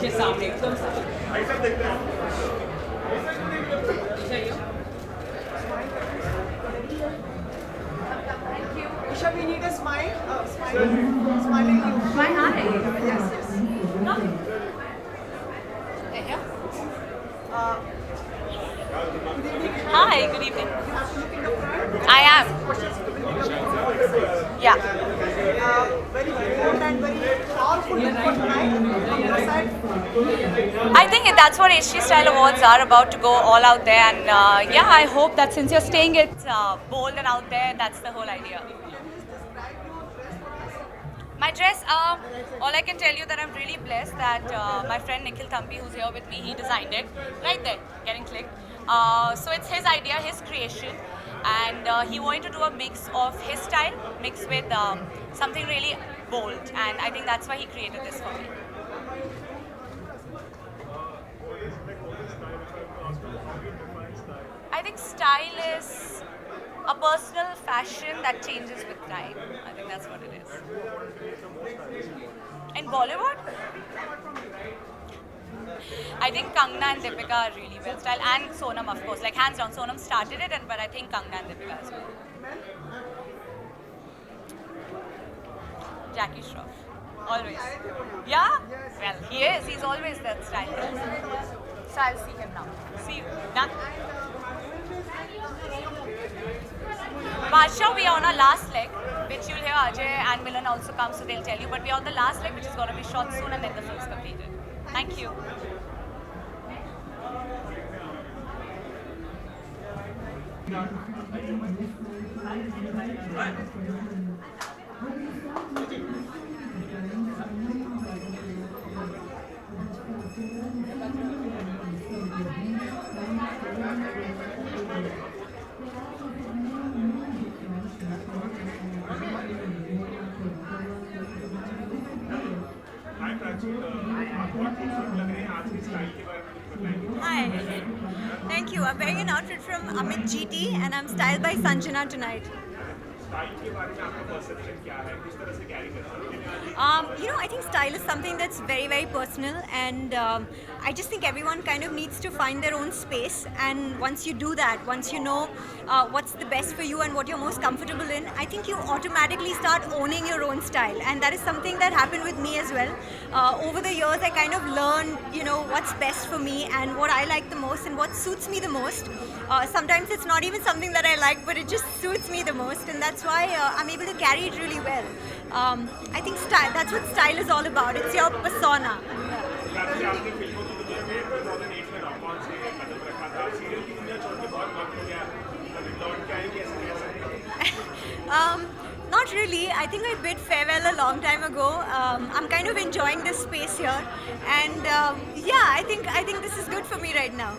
के सामने एकदम Isha, we need a smile. Smiling you. My hi. Yes, yes. Hi, good evening. I am. Yeah. Very bold and very powerful tonight. I think that's what HT Style Awards are about, to go all out there, and yeah, I hope that since you're staying it bold and out there, that's the whole idea. My dress, all I can tell you that I'm really blessed that my friend Nikhil Thampi, who's here with me, he designed it. Right there, getting clicked. So it's his idea, his creation, and he wanted to do a mix of his style mixed with something really bold, and I think that's why he created this for me. I think style is a personal fashion that changes with time. I think that's what it is. In Bollywood, I think Kangna and Deepika are really well styled, and Sonam, of course. Like hands down, Sonam started it, but I think Kangna and Deepika as well. Jackie Shroff, always. Yeah? Well, he is. He's always that stylist. So I'll see him now. See you. Done. Badshah, we are on our last leg, which you'll hear Ajay and Milan also come, so they'll tell you. But we are on the last leg, which is going to be shot soon, and then the film's completed. Thank you. Hi. Thank you. I'm wearing an outfit from Amit GT and I'm styled by Sanjana tonight. I think style is something that's very, very personal, and I just think everyone kind of needs to find their own space, and once you do that, once you know what's the best for you and what you're most comfortable in, I think you automatically start owning your own style, and that is something that happened with me as well. Over the years, I kind of learned, what's best for me and what I like the most and what suits me the most. Sometimes it's not even something that I like, but it just suits me the most, and that's why I'm able to carry it really well. I think style, that's what style is all about. It's your persona. Not really. I think I bid farewell a long time ago. I'm kind of enjoying this space here, and yeah, I think this is good for me right now.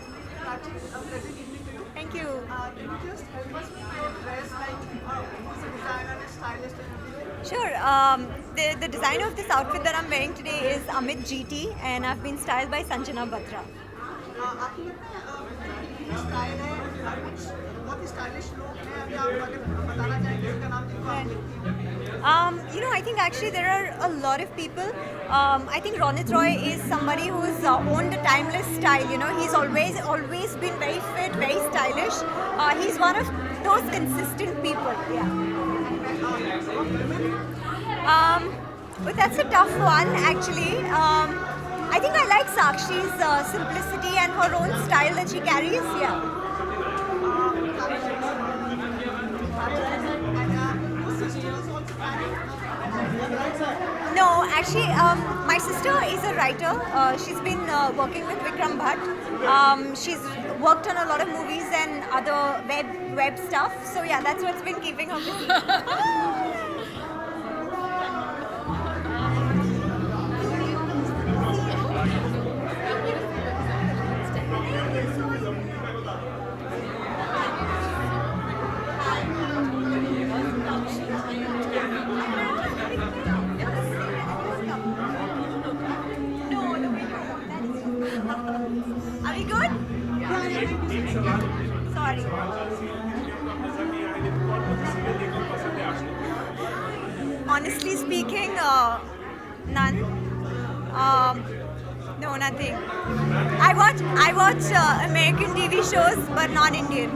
Thank you. Can you just help us with your dress, who's a designer and a stylist? Sure. The designer of this outfit that I'm wearing today is Amit GT, and I've been styled by Sanjana Batra. आपको लगता है style है कुछ बहुत ही stylish लोग हैं अभी आप अगर बताना चाहेंगे उनका नाम जिनको आप देखती हैं I think actually there are a lot of people. I think Ronit Roy is somebody who's owned a timeless style. He's always been very fit, very stylish. He's one of those consistent people. Yeah. But that's a tough one, actually. I think I like Sakshi's simplicity and her own style that she carries. Yeah. No, actually, my sister is a writer. She's been working with Vikram Bhatt. She's worked on a lot of movies and other web stuff. So yeah, that's what's been keeping her busy. Are we good? Sorry. Honestly speaking, none. No, show, nothing. I watch American TV shows, but not Indian.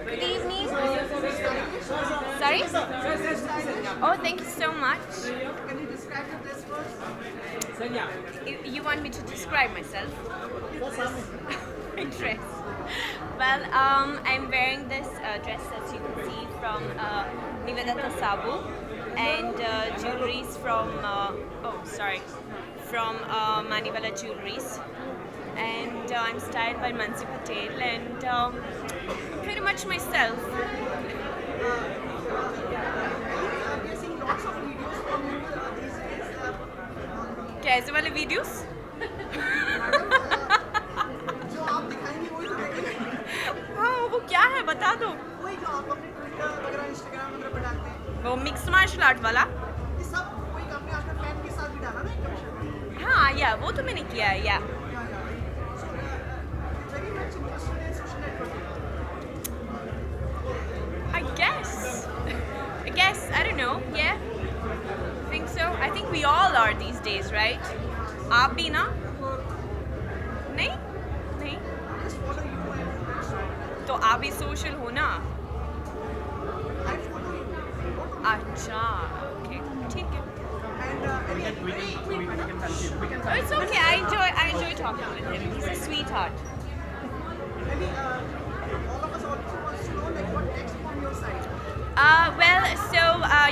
Good evening. Sorry? Oh, thank you so much. Can you describe your dress first? You want me to describe myself? Dress. Well, I'm wearing this dress, as you can see, from Nivedata Sabu, and jewelries from from Maniwala Jewelries, and I'm styled by Mansi Patel, and pretty much myself. कैसे वाले videos? हाँ, वो क्या है बता दो। वही जो आप अपने ट्विटर वगैरह इंस्टाग्राम वगैरह पे डालते हैं। वो मिक्स्ड मार्शल आर्ट वाला? ये सब वही आपने अपने फैन के साथ भी डाला ना एक कमीशन? हाँ, या वो तो मैंने किया है, या। Very much interested in social networking. I guess, I don't know, yeah. I think so. I think we all are these days, right? आप भी ना? नहीं? नहीं? तो आप भी social हो ना? अच्छा, okay, ठीक है. Oh, it's okay. I enjoy talking with him. He's a sweetheart. All of us also wants to know like what next from your side. Well, so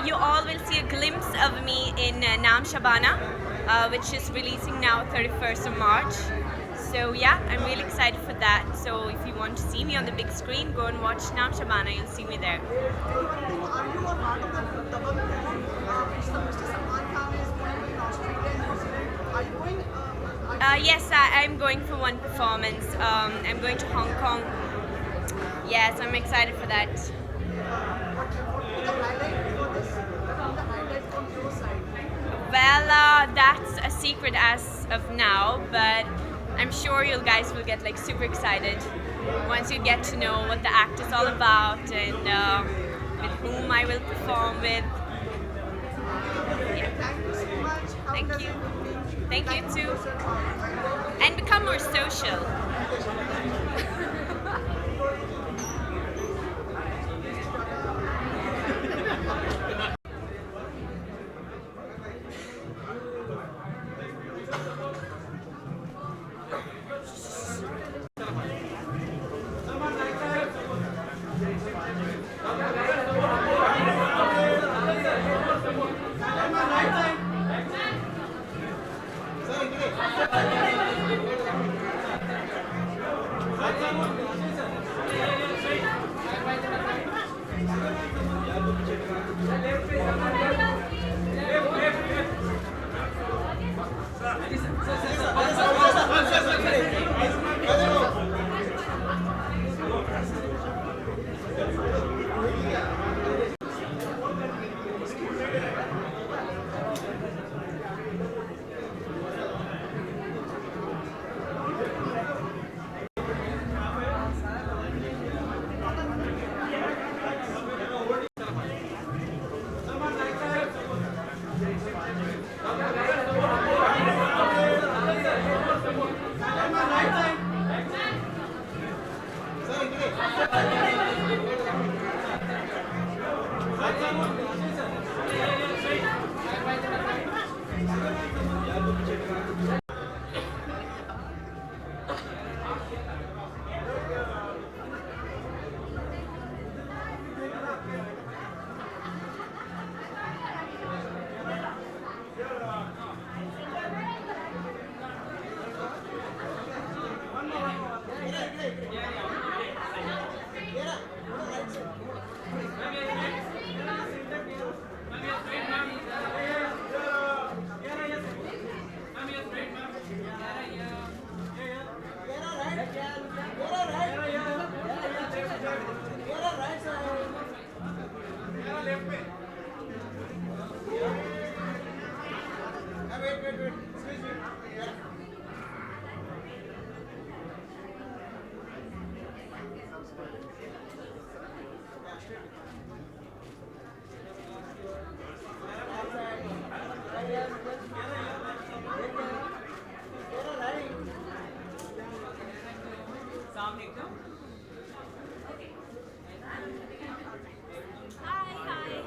you all will see a glimpse of me in Naam Shabana, which is releasing now 31st of March. So yeah, I'm really excited for that. So if you want to see me on the big screen, go and watch Naam Shabana. You'll see me there. Are you a part of the Dabang film which Mr. Salman Khan is going in Australia and New Zealand? Are you going? Yes, I'm going for one performance. I'm going to Hong Kong. Yes, I'm excited for that. Well, that's a secret as of now, but I'm sure you guys will get like super excited once you get to know what the act is all about and with whom I will perform with. Yeah. Thank you. Thank you too. And become more social. Sir, Hi,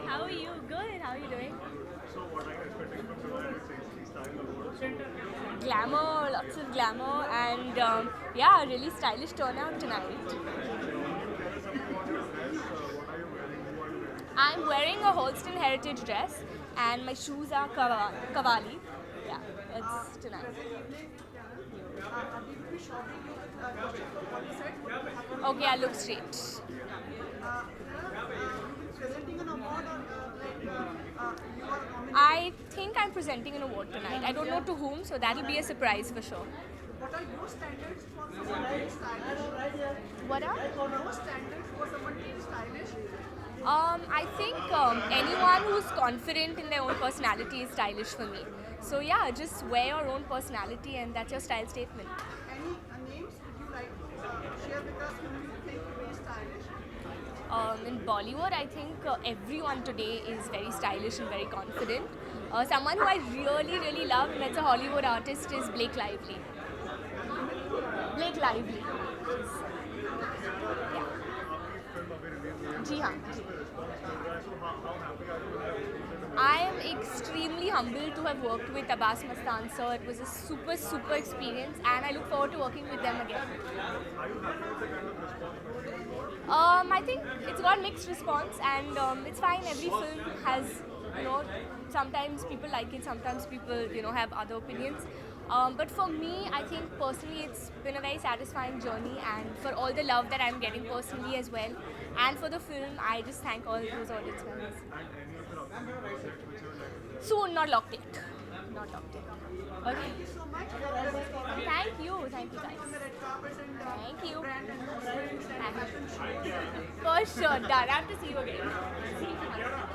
how are you? Good, how are you doing? So what are you expecting from tonight? It's style award. Glamour, lots of glamour, and yeah, a really stylish turnout tonight. I'm wearing a Holstein Heritage dress, and my shoes are Cavalli. Yeah, it's tonight. Okay, I look straight. I think I'm presenting an award tonight. I don't know to whom, so that'll be a surprise for sure. What are your standards for someone being stylish? What are? Your standards for someone being stylish? I think anyone who's confident in their own personality is stylish for me. So yeah, just wear your own personality and that's your style statement. Any names would you like to share with us whom you think will be stylish? In Bollywood, I think everyone today is very stylish and very confident. Someone who I really love, and that's a Hollywood artist, is Blake Lively. Blake Lively. Yeah. जी हाँ. I am extremely humbled to have worked with Abbas Mastan sir. It was a super experience, and I look forward to working with them again. I think it's got mixed response, and it's fine. Every film has, sometimes people like it, sometimes people, have other opinions. But for me, I think personally it's been a very satisfying journey, and for all the love that I'm getting personally as well, and for the film, I just thank all those audience members. Soon, not locked yet. Not locked yet. Okay. Thank you so much. Thank you guys. Thank you. For sure, done. I have to see you again. See you tomorrow.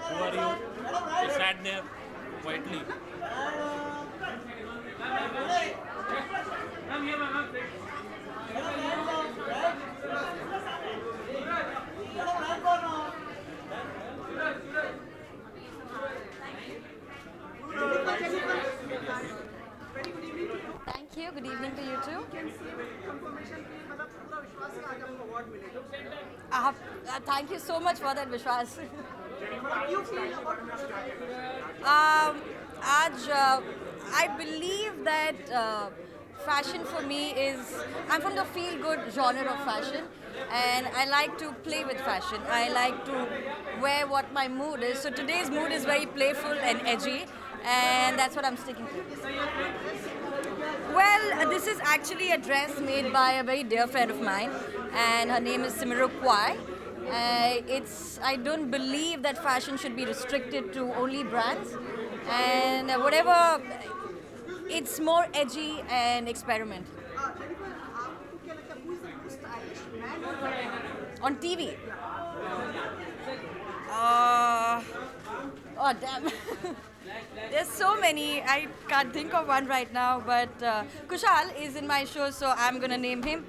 Who are you? You sat there quietly. Thank you. Good evening to you too. Thank you so much for that, Vishwas. I believe that fashion for me is, I'm from the feel-good genre of fashion, and I like to play with fashion. I like to wear what my mood is. So today's mood is very playful and edgy, and that's what I'm sticking to. Well, this is actually a dress made by a very dear friend of mine, and her name is Simiru Kwai. I don't believe that fashion should be restricted to only brands, and whatever, it's more edgy and experiment. On TV. Oh damn. There's so many. I can't think of one right now, but Kushal is in my show, so I'm gonna name him.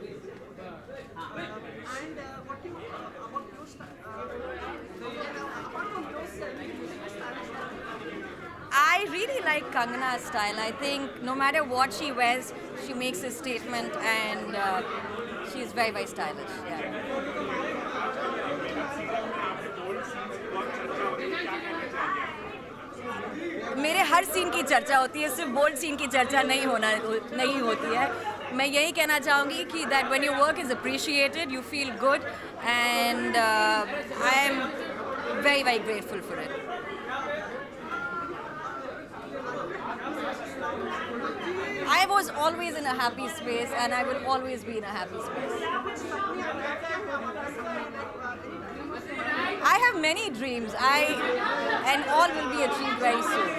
I really like Kangana's style. I think no matter what she wears, she makes a statement, and she's very, very stylish. Yeah. मेरे हर scene की चर्चा होती है, सिर्फ bold scene की चर्चा नहीं होती है. मैं यही कहना चाहूँगी कि that when your work is appreciated, you feel good, and I am very, very grateful for it. I was always in a happy space, and I will always be in a happy space. I have many dreams, and all will be achieved very soon.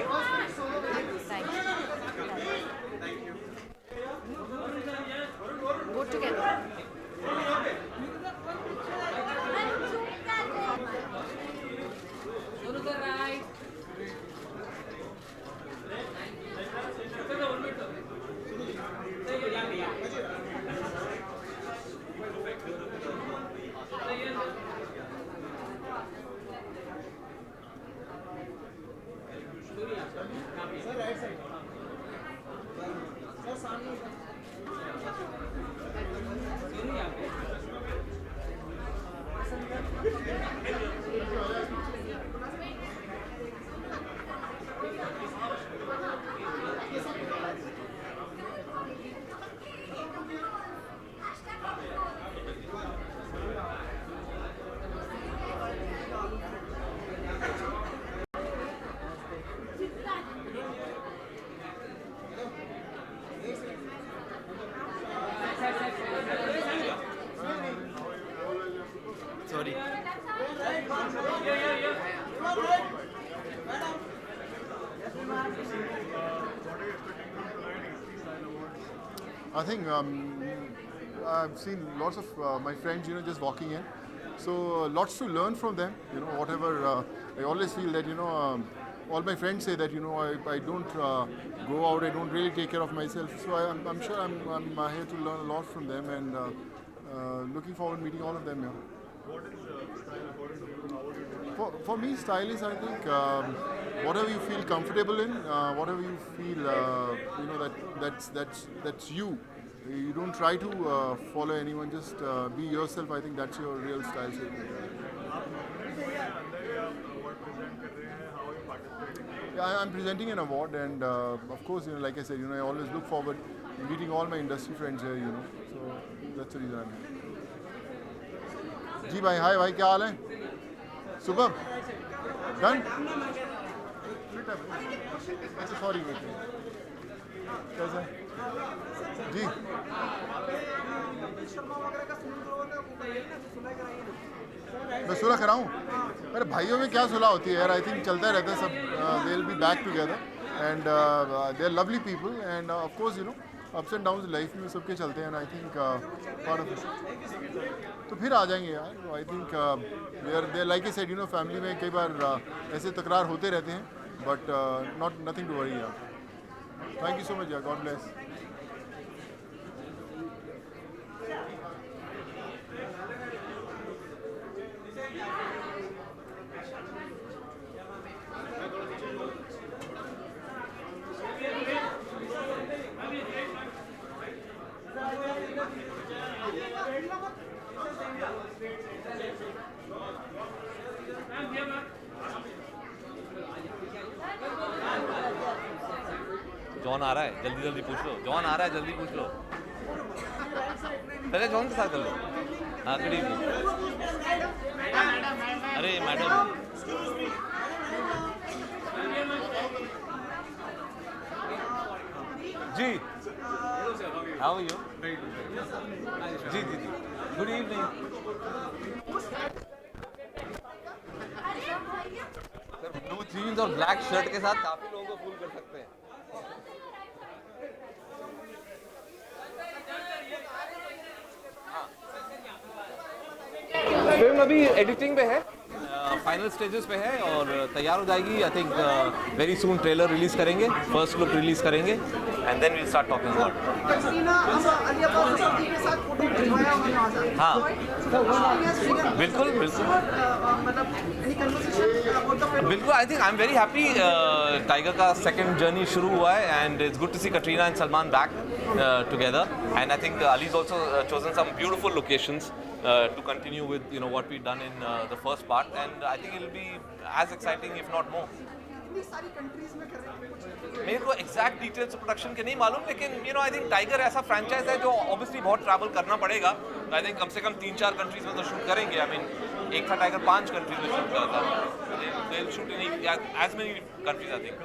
Thank you. Go together. Sorry. I think I've seen lots of my friends, just walking in. So lots to learn from them. Whatever. I always feel that all my friends say that I don't go out. I don't really take care of myself. So I'm sure I'm here to learn a lot from them, and looking forward to meeting all of them. Yeah. What is style according to you? How would you define? For me, style is, I think, whatever you feel comfortable in, whatever you feel, that's you. You don't try to follow anyone. Just be yourself. I think that's your real style. Yeah, I'm presenting an award, and of course, like I said, I always look forward to meeting all my industry friends here. So that's the reason I'm here. जी भाई, हाय भाई, क्या हाल है? सुबह done? अच्छा, sorry बेटे, कैसा जी? मैं सुलह कराऊँ? अरे भाइयों में क्या सुलह होती है यार. आई थिंक चलता रहता है सब. They will be back together, and they are lovely people, and of course ups and downs life में सबके चलते हैं. आई थिंक पार्ट ऑफ तो फिर आ जाएंगे यार. I think they like I said, family में कई बार ऐसे तकरार होते रहते हैं, बट नथिंग टू वरी यार. थैंक यू सो मच यार. God bless. जॉन आ रहा है, जल्दी जल्दी पूछ लो. जॉन आ रहा है, जल्दी पूछ लो. पहले जॉन के साथ कर लो. हाँ, गुड इवनिंग. अरे madam, ji, how are you? जी जी जी, गुड इवनिंग. जीन्स और ब्लैक शर्ट के साथ काफी लोगों को फूल कर सकते हैं। फिल्म अभी एडिटिंग पे है, फाइनल स्टेजेस पे है और तैयार हो जाएगी। I think very soon trailer release करेंगे, फर्स्ट लुक रिलीज करेंगे and then we'll start talking about. हाँ बिल्कुल बिल्कुल बिल्कुल। I think I am very happy. Tiger का सेकंड जर्नी शुरू हुआ है and it's good to see Katrina and Salman back together and I think अली's also chosen some beautiful locations to continue with what we've done in the first part and I think it'll be as exciting if not more. मेरे को exact details production के नहीं मालूम लेकिन I think tiger ऐसा franchise है जो obviously बहुत ट्रैवल करना पड़ेगा। आई थिंक कम से कम 3-4 कंट्रीज में तो शूट करेंगे। आई मीन एक था टाइगर 5 कंट्रीज में शूट करता था, they will shoot in as many countries I think.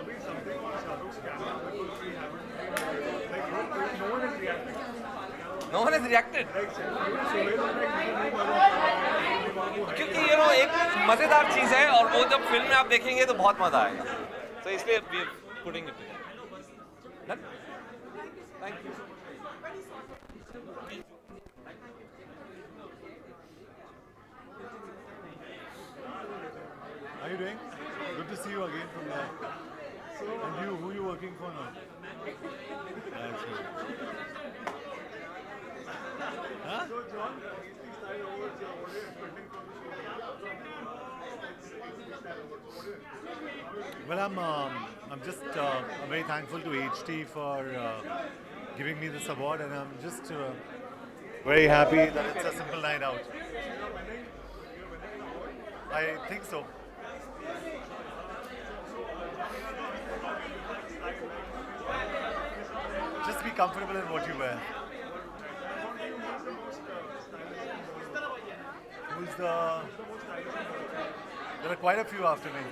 No one has reacted. क्योंकि एक मजेदार चीज है और वो जब फिल्म में आप देखेंगे तो बहुत मजा आएगा, तो इसलिए we are putting it together. Done? Thank you. How are you doing? Good to see you again from there. And you, who are you working for now? That's good. Huh? So John, Style Awards, what are you expecting from the show? Well, I'm just very thankful to HT for giving me this award, and I'm just very happy that it's a simple night out. I think so. Just be comfortable in what you wear. Who's the... There are quite a few after me.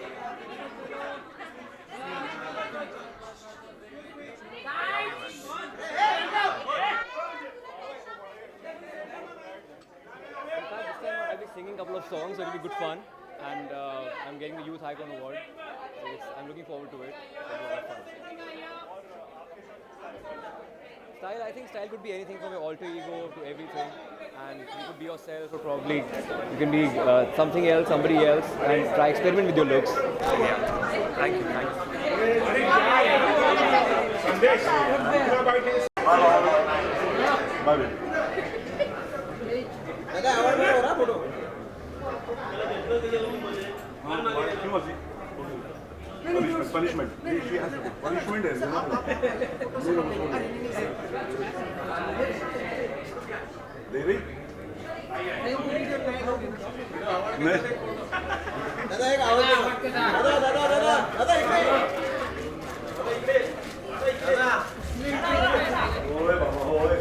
I'll be singing a couple of songs, so it'll be good fun. And I'm getting the Youth Icon Award. So I'm looking forward to it. It'll be a lot of fun. Style, I think style could be anything from your alter ego to everything. And you could be yourself, or probably you can be something else, somebody else, and try experiment with your looks. Yeah. Thank you. Thank you. Punishment. She has punishment. Devi? दादा एक आवाज दादा दादा दादा दादा इकडे दादा ओए बाबा ओए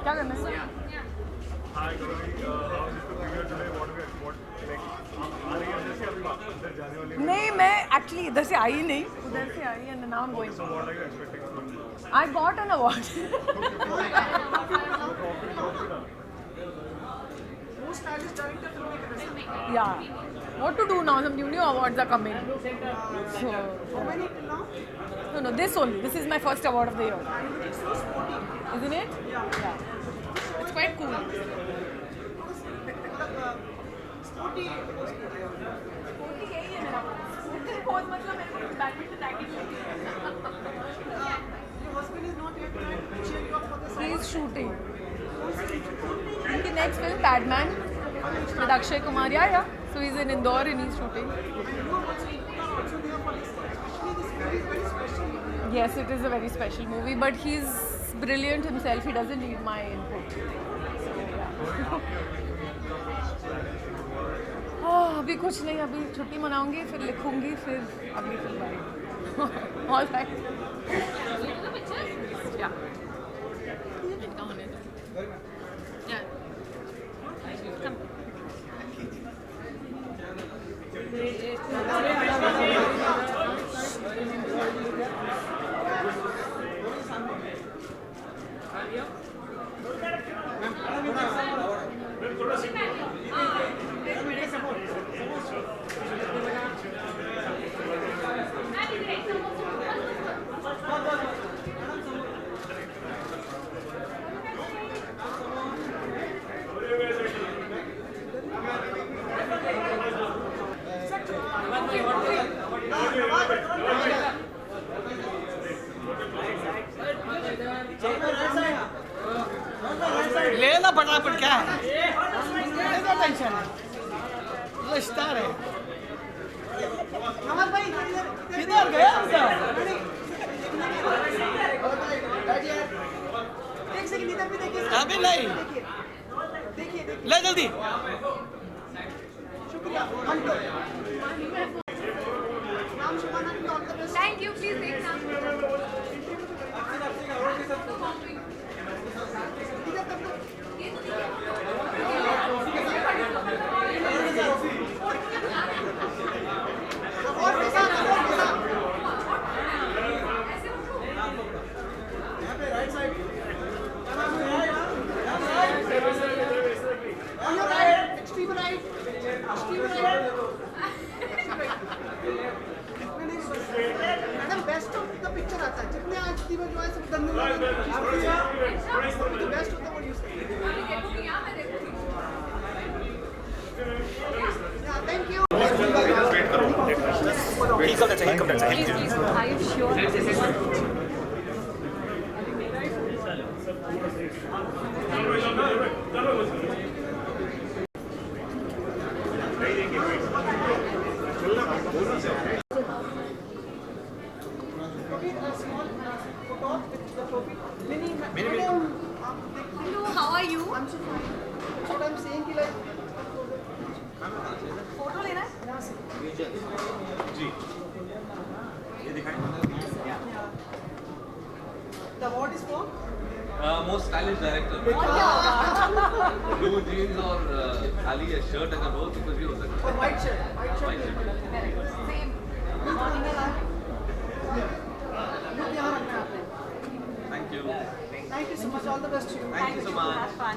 क्या करना है? Hi, Gauri. How is it to be here today? What like आ रही है जैसे अभी अंदर जाने वाली है? नहीं, मैं एक्चुअली इधर से आई नहीं, उधर से आई and now I'm going. So what are you expecting from? I got an award. Most stylish director filmmaker. Yeah. What to do now? Some new awards are coming. So. How many till now? No, this only. This is my first award of the year. It's so sporty. Isn't it? Yeah. It's quite cool. Sporty. Sporty यही है मेरा. Sporty बहुत मतलब मेरे को badminton racket लगी है. Your husband is not yet trying to cheer you up for this. He is shooting. The next film, Padman, with Akshay Kumar. Yeah. So he's in Indore and he's shooting. Yes, it is a very special movie, but he's brilliant himself. He doesn't need my input. So, yeah. अभी कुछ नहीं, अभी छुट्टी मनाऊंगी, फिर लिखूंगी, फिर अगली film आएगी. All right. Yeah. Yeah. Come. लेना फटाफट क्या है? क्या टेंशन है? स्टार है। नमक भाई किधर गया एक सेकंड इधर भी देखिए। अभी नहीं देखिए ले जल्दी। शुक्रिया। थैंक यू प्लीज देखना। Madam best of the picture आता है जितने आज तीनों जो है सब गंदे बेस्ट होता है वो use thank you Are you sure? Hello, how are you? I'm so fine. That's what I'm saying कि like फोटो लेना है? जी ये दिखाएं The award is for Most stylish director. Blue jeans or खाली a shirt अगर हो तो कुछ भी हो सकता है. or white shirt. Same. Look यहाँ रखना है आपने. Thank you. Thank you so much. All the best to you. Thank you so much. Have fun.